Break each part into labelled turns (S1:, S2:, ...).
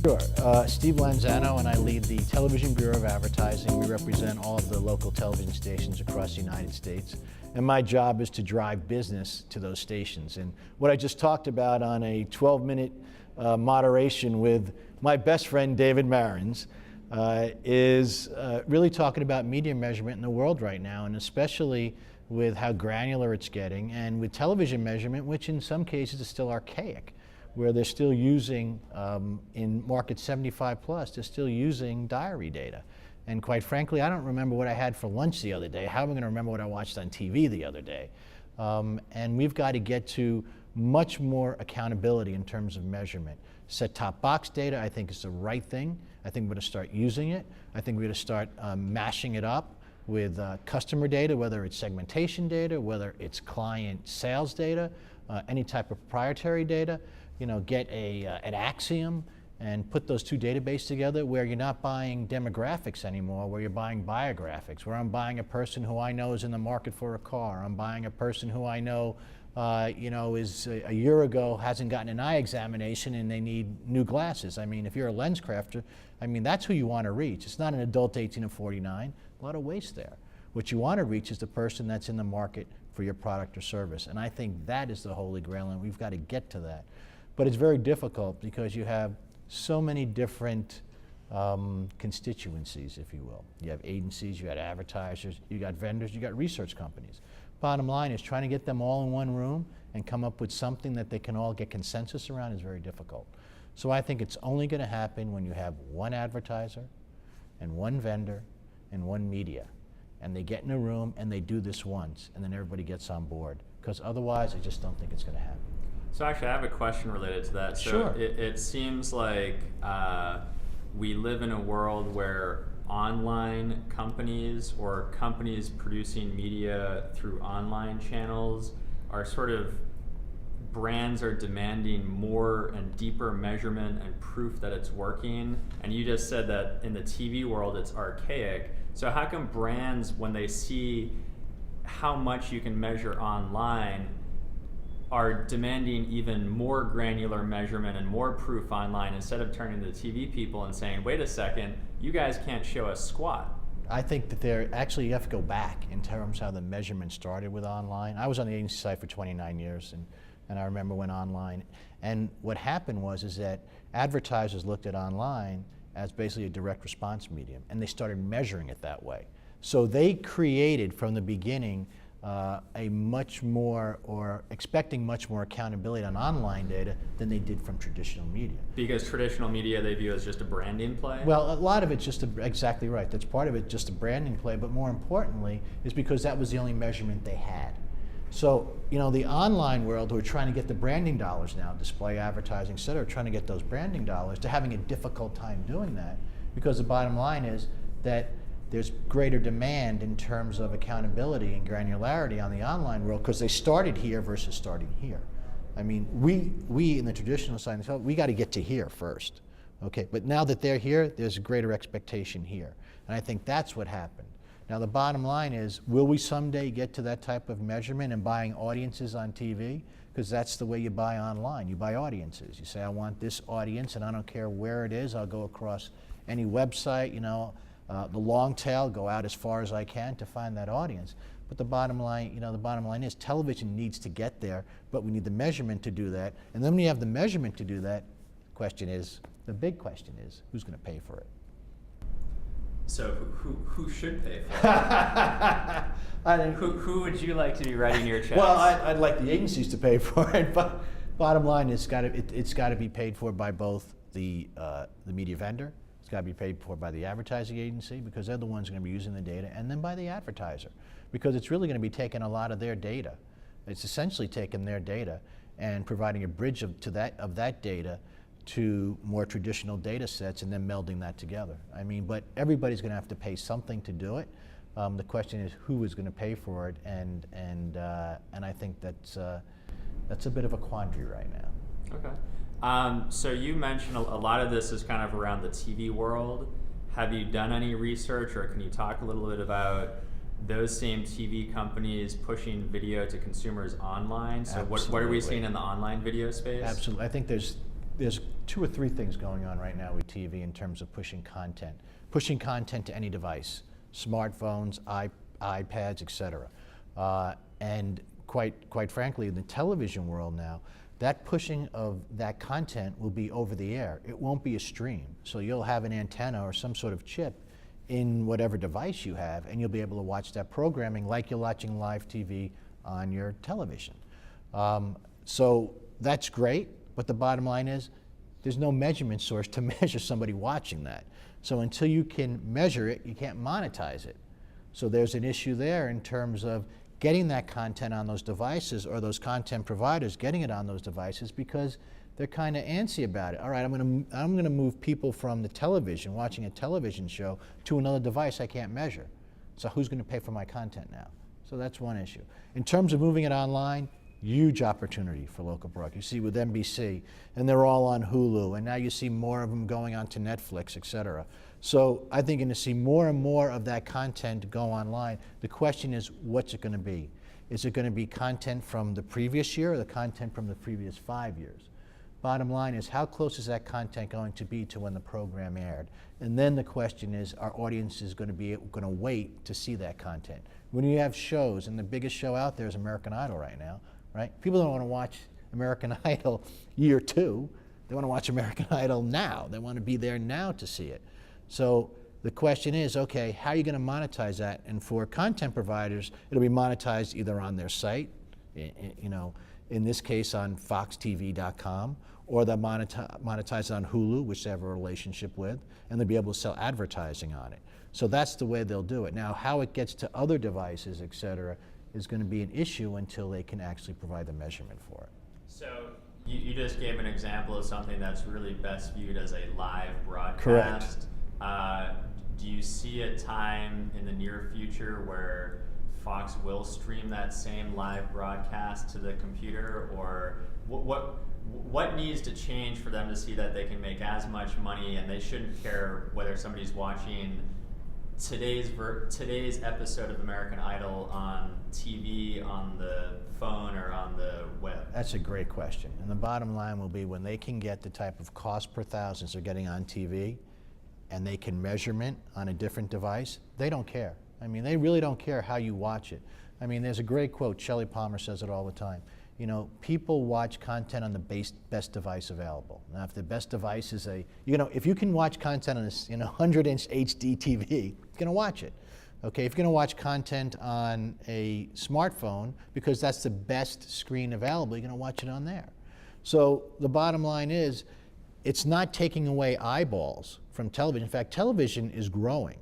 S1: Sure. Steve Lanzano and I lead the Television Bureau of Advertising. We represent all of the local television stations across the United States. And my job is to drive business to those stations. And what I just talked about on a 12-minute moderation with my best friend David Marins is really talking about media measurement in the world right now, and especially with how granular it's getting, and with television measurement, which in some cases is still archaic, where they're still using, in market 75 plus, they're still using diary data. And quite frankly, I don't remember what I had for lunch the other day. How am I going to remember what I watched on TV the other day? And we've got to get to much more accountability in terms of measurement. Set-top box data, I think, is the right thing. I think we're going to start using it. I think we're going to start mashing it up with customer data, whether it's segmentation data, whether it's client sales data, any type of proprietary data. You know, get an Axiom and put those two databases together where you're not buying demographics anymore, where you're buying biographics, where I'm buying a person who I know is in the market for a car. I'm buying a person who I know, is a year ago hasn't gotten an eye examination and they need new glasses. I mean, if you're a lens crafter, I mean, that's who you want to reach. It's not an adult 18 to 49, a lot of waste there. What you want to reach is the person that's in the market for your product or service. And I think that is the holy grail, and we've got to get to that. But it's very difficult because you have so many different constituencies, if you will. You have agencies, you got advertisers, you got vendors, you got research companies. Bottom line is trying to get them all in one room and come up with something that they can all get consensus around is very difficult. So I think it's only going to happen when you have one advertiser and one vendor and one media. And they get in a room and they do this once, and then everybody gets on board. Because otherwise, I just don't think it's going to happen.
S2: So actually, I have a question related to that. So
S1: sure.
S2: It seems like we live in a world where online companies or companies producing media through online channels are sort of, brands are demanding more and deeper measurement and proof that it's working. And you just said that in the TV world, it's archaic. So how come brands, when they see how much you can measure online, are demanding even more granular measurement and more proof online instead of turning to the TV people and saying, wait a second, you guys can't show us squat?
S1: I think that you have to go back in terms of how the measurement started with online. I was on the agency side for 29 years, and I remember when online, and what happened is that advertisers looked at online as basically a direct response medium, and they started measuring it that way. So they created from the beginning a much more, or expecting much more accountability on online data than they did from traditional media.
S2: Because traditional media they view as just a branding play?
S1: Well, a lot of it's just exactly right. That's part of it, just a branding play, but more importantly is because that was the only measurement they had. So, you know, the online world, who are trying to get the branding dollars now, display advertising, et cetera, trying to get those branding dollars, they're having a difficult time doing that, because the bottom line is that there's greater demand in terms of accountability and granularity on the online world, because they started here versus starting here. I mean, we in the traditional side, we got to get to here first, okay? But now that they're here, there's a greater expectation here. And I think that's what happened. Now the bottom line is, will we someday get to that type of measurement and buying audiences on TV? Because that's the way you buy online. You buy audiences. You say, I want this audience, and I don't care where it is. I'll go across any website, you know, the long tail, go out as far as I can to find that audience. But the bottom line, the bottom line is television needs to get there, but we need the measurement to do that. And then when you have the measurement to do that, the big question is, who's going to pay for it?
S2: So who should pay for it? Who would you like to be writing your checks?
S1: Well, I'd like the agencies to pay for it, but bottom line, it's got to be paid for by both the media vendor. It's got to be paid for by the advertising agency, because they're the ones going to be using the data, and then by the advertiser, because it's really going to be taking a lot of their data. It's essentially taking their data and providing a bridge of that data to more traditional data sets, and then melding that together. I mean, but everybody's going to have to pay something to do it. The question is, who is going to pay for it, and I think that's a bit of a quandary right now.
S2: Okay. So you mentioned a lot of this is kind of around the TV world. Have you done any research, or can you talk a little bit about those same TV companies pushing video to consumers online? So what are we seeing in the online video space?
S1: Absolutely. I think there's there's 2 or 3 things going on right now with TV in terms of pushing content to any device, smartphones, iPads, etc. And quite frankly, in the television world now, that pushing of that content will be over the air. It won't be a stream. So you'll have an antenna or some sort of chip in whatever device you have, and you'll be able to watch that programming like you're watching live TV on your television. So that's great, but the bottom line is there's no measurement source to measure somebody watching that. So until you can measure it, you can't monetize it. So there's an issue there in terms of getting that content on those devices, or those content providers getting it on those devices, because they're kind of antsy about it. All right, I'm gonna move people from the television, watching a television show, to another device I can't measure. So who's gonna pay for my content now? So that's one issue. In terms of moving it online, huge opportunity for local broadcast. You see with NBC, and they're all on Hulu, and now you see more of them going on to Netflix, et cetera. So I think you're going to see more and more of that content go online. The question is, what's it going to be? Is it going to be content from the previous year or the content from the previous 5 years? Bottom line is, how close is that content going to be to when the program aired? And then the question is, are audiences going to wait to see that content? When you have shows, and the biggest show out there is American Idol right now, right? People don't want to watch American Idol year 2. They want to watch American Idol now. They want to be there now to see it. So the question is, okay, how are you going to monetize that? And for content providers, it'll be monetized either on their site, you know, in this case on foxtv.com, or they'll monetize on Hulu, which they have a relationship with, and they'll be able to sell advertising on it. So that's the way they'll do it. Now, how it gets to other devices, et cetera, is going to be an issue until they can actually provide the measurement for it.
S2: So you just gave an example of something that's really best viewed as a live broadcast.
S1: Correct.
S2: Do you see a time in the near future where Fox will stream that same live broadcast to the computer, or what needs to change for them to see that they can make as much money and they shouldn't care whether somebody's watching today's episode of American Idol on TV, on the phone, or on the web?
S1: That's a great question. And the bottom line will be, when they can get the type of cost per thousands they're getting on TV, and they can measurement on a different device, they don't care. I mean, they really don't care how you watch it. I mean, there's a great quote, Shelley Palmer says it all the time. You know, people watch content on the best device available. Now, if the best device is if you can watch content on a 100-inch HD TV, you're gonna watch it. Okay, if you're gonna watch content on a smartphone, because that's the best screen available, you're gonna watch it on there. So the bottom line is, it's not taking away eyeballs from television. In fact, television is growing.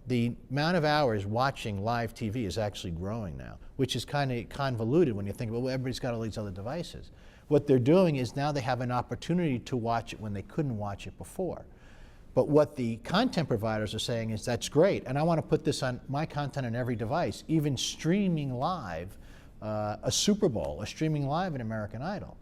S1: The amount of hours watching live TV is actually growing now, which is kind of convoluted when you think, well, everybody's got all these other devices. What they're doing is now they have an opportunity to watch it when they couldn't watch it before. But what the content providers are saying is, that's great, and I want to put this on my content on every device, even streaming live a Super Bowl, or streaming live an American Idol.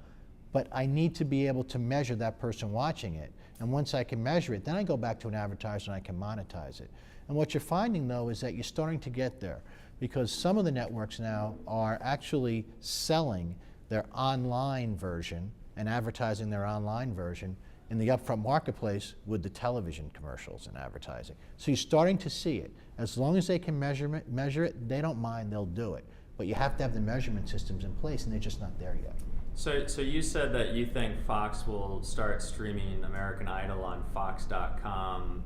S1: But I need to be able to measure that person watching it. And once I can measure it, then I go back to an advertiser and I can monetize it. And what you're finding, though, is that you're starting to get there, because some of the networks now are actually selling their online version and advertising their online version in the upfront marketplace with the television commercials and advertising. So you're starting to see it. As long as they can measure it, they don't mind, they'll do it. But you have to have the measurement systems in place, and they're just not there yet.
S2: So you said that you think Fox will start streaming American Idol on Fox.com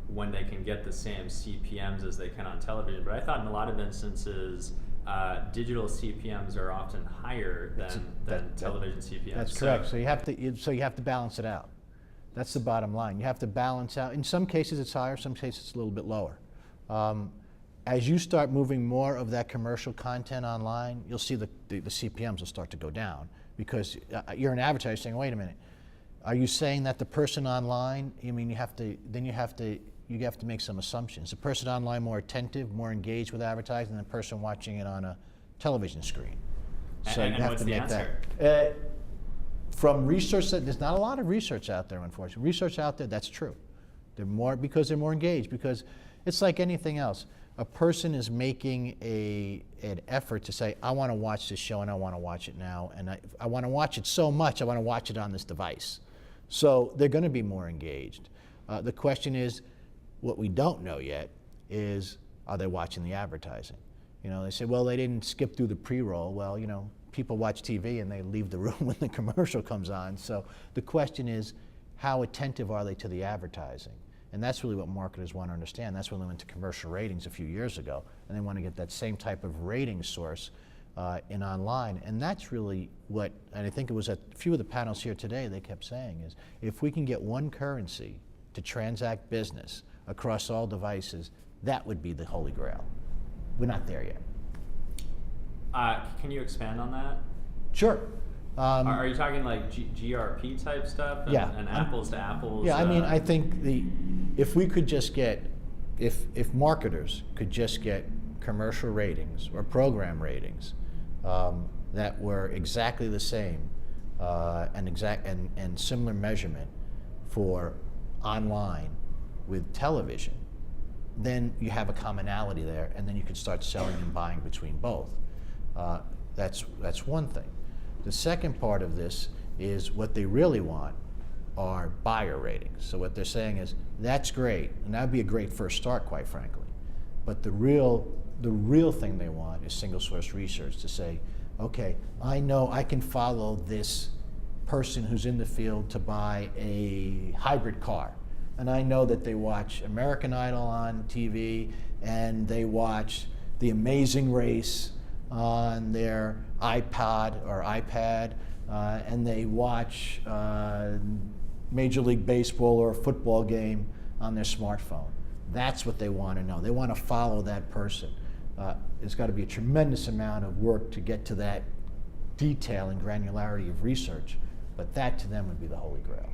S2: when they can get the same CPMs as they can on television. But I thought in a lot of instances, digital CPMs are often higher than television CPMs.
S1: That's correct. So you have to balance it out. That's the bottom line. You have to balance out. In some cases it's higher, some cases it's a little bit lower. As you start moving more of that commercial content online, you'll see the CPMs will start to go down, because you're an advertiser saying, wait a minute, are you saying that the person online, I mean, you have to make some assumptions. The person online more attentive, more engaged with advertising than the person watching it on a television screen. So you have to make that. From research, there's not a lot of research out there, unfortunately. Research out there, that's true. They're more engaged, because it's like anything else. A person is making an effort to say, I want to watch this show and I want to watch it now, and I want to watch it so much, I want to watch it on this device. So they're going to be more engaged. The question is, what we don't know yet is, are they watching the advertising? They say, well, they didn't skip through the pre-roll. Well, people watch TV and they leave the room when the commercial comes on. So the question is, how attentive are they to the advertising? And that's really what marketers want to understand. That's when they went to commercial ratings a few years ago, and they want to get that same type of rating source in online. And that's really what, and I think it was at a few of the panels here today, they kept saying is, if we can get one currency to transact business across all devices, that would be the holy grail. We're not there yet.
S2: Can you expand on that?
S1: Sure.
S2: Are you talking like GRP type stuff and,
S1: yeah,
S2: and apples to apples?
S1: Yeah, I mean, I think if we could just get, if marketers could just get commercial ratings or program ratings that were exactly the same and similar measurement for online with television, then you have a commonality there, and then you could start selling and buying between both. That's one thing. The second part of this is what they really want are buyer ratings. So what they're saying is, that's great, and that would be a great first start, quite frankly. But the real thing they want is single source research to say, okay, I know I can follow this person who's in the field to buy a hybrid car. And I know that they watch American Idol on TV, and they watch The Amazing Race on their iPod or iPad, and they watch Major League Baseball or a football game on their smartphone. That's what they want to know. They want to follow that person. There's got to be a tremendous amount of work to get to that detail and granularity of research, but that to them would be the holy grail.